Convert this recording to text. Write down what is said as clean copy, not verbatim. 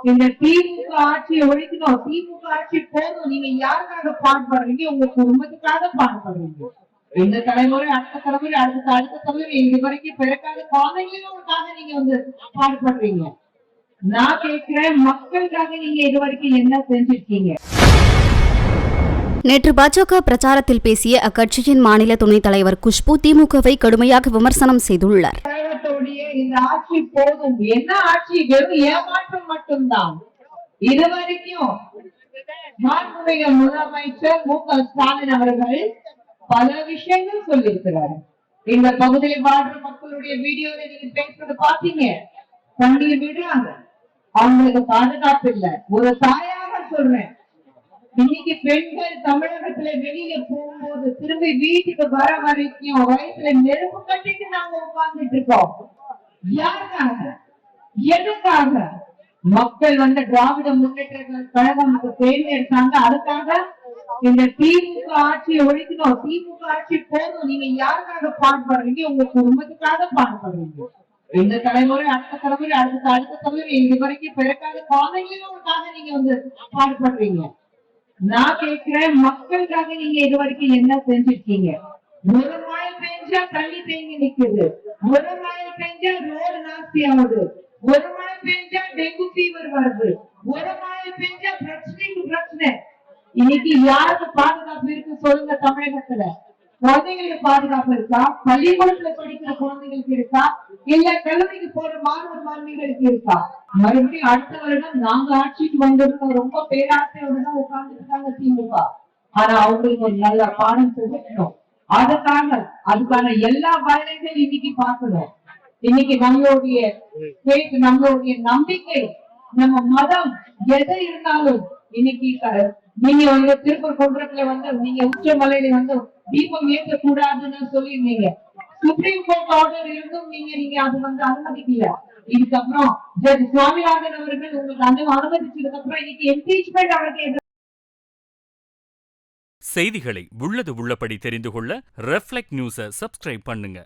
இந்த திமுக ஆட்சியை ஒழிக்கணும், திமுக ஆட்சி போதும். நீங்க யாருக்காக பாடுபடுறீங்க? உங்க குடும்பத்துக்காக பாடுபடுறீங்க. இந்த தலைமுறை, அடுத்த தலைமுறை, அடுத்த தலைமுறை, இது வரைக்கும் பிறக்காத குழந்தைங்களுக்காக நீங்க பாடுபடுறீங்க. நான் கேட்கிறேன், மக்களுக்காக நீங்க இது வரைக்கும் என்ன செஞ்சிருக்கீங்க? நேற்று பாஜக பிரச்சாரத்தில் பேசிய அக்கட்சியின் மாநில துணைத் தலைவர் குஷ்பு திமுகவை கடுமையாக விமர்சனம் செய்துள்ளார். இந்த ஆட்சி போதும். என்ன ஆட்சி? வெறும் ஏமாற்றம் மட்டும்தான். இதுவரைக்கும் மாண்புமிகு முதலமைச்சர் மு.க. ஸ்டாலின் அவர்கள் பல விஷயங்கள் சொல்லியிருக்கிறார். இந்த பகுதியில் வாழ்ற மக்களுடைய வீடியோல நீங்க பேசுறது பாத்தீங்க. கண்ணீர் விடுறாங்க, அவங்களுக்கு பாதுகாப்பு இல்ல. ஒரு தாயாக சொல்றேன், இன்னைக்கு பெண்கள் தமிழகத்துல வெளியில போகும்போது திரும்பி வீட்டுக்கு வர வரைக்கும் வயசுல நெருப்பு கட்டிட்டு நாங்க உட்கார்ந்துட்டு இருக்கோம். யாருக்காக? எதுக்காக? மக்கள் திராவிட முன்னேற்ற கழகம் தேர்ந்தெடுத்தாங்க. அதுக்காக இந்த திமுக ஆட்சியை ஒழிக்கணும், திமுக ஆட்சி போதும். நீங்க யாருக்காக பாடுபடுறீங்க? உங்க குடும்பத்துக்காக பாடுபடுறீங்க. இந்த தலைமுறை, அடுத்த தலைமுறை, அடுத்த தலைமுறை, இது வரைக்கும் பிறக்காத குழந்தைங்களுக்காக நீங்க பாடுபடுறீங்க. நான் கேட்கிறேன், மக்களுக்காக நீங்க இது வரைக்கும் என்ன செஞ்சிருக்கீங்க? ஒரு மழை பெஞ்சா தண்ணி தேங்கி நிக்குது, ஒரு மழை பெஞ்சா ரோடு நாஸ்தி ஆகுது, ஒரு மழை பெஞ்சா டெங்கு ஃபீவர் வருது, ஒரு மழை பெஞ்சா பிரச்சனைக்கு பிரச்சனை. இன்னைக்கு யாருக்கு பாதுகாப்பு இருக்கு சொல்லுங்க? தமிழகத்துல குழந்தைங்களுக்கு பாதுகாப்பு இருக்கா? பள்ளிக்கூடத்துல படிக்கிற குழந்தைங்களுக்கு இருக்கா? இல்ல கல்லூரிக்கு போற மாணவ மாணவிகளுக்கு இருக்கா? மறுபடியும் அடுத்த வருடம் நாங்க ஆட்சிக்கு வந்திருக்கோம். ரொம்ப பேராசையோட தான் உட்கார்ந்துட்டு இருக்காங்க திமுக. ஆனா அவங்களுக்கு ஒரு நல்ல பாடம் சொல்லணும். அதுக்கான எல்லா வேலைகளும் இன்னைக்கு பார்க்கணும். இன்னைக்கு நம்மளுடைய நம்பிக்கை, நம்ம மதம் எது இருந்தாலும் இன்னைக்கு நீங்க திருப்பூர் குன்றத்துல நீங்க உச்சமலையில தீபம் ஏற்ற கூடாதுன்னு சொல்லிருந்தீங்க. சுப்ரீம் கோர்ட் ஆர்டர் இருந்தும் நீங்க அது அனுமதிக்கல. இதுக்கப்புறம் ஜட்ஜ் சுவாமிநாதன் அவர்கள் உங்களுக்கு அனுமதிச்சதுக்கு அப்புறம் இன்னைக்கு இம்பீச்மென்ட் அவருக்கு. செய்திகளை உள்ளது உள்ளபடி தெரிந்து கொள்ள ரெஃப்ளெக்ட் நியூஸை சப்ஸ்கிரைப் பண்ணுங்க.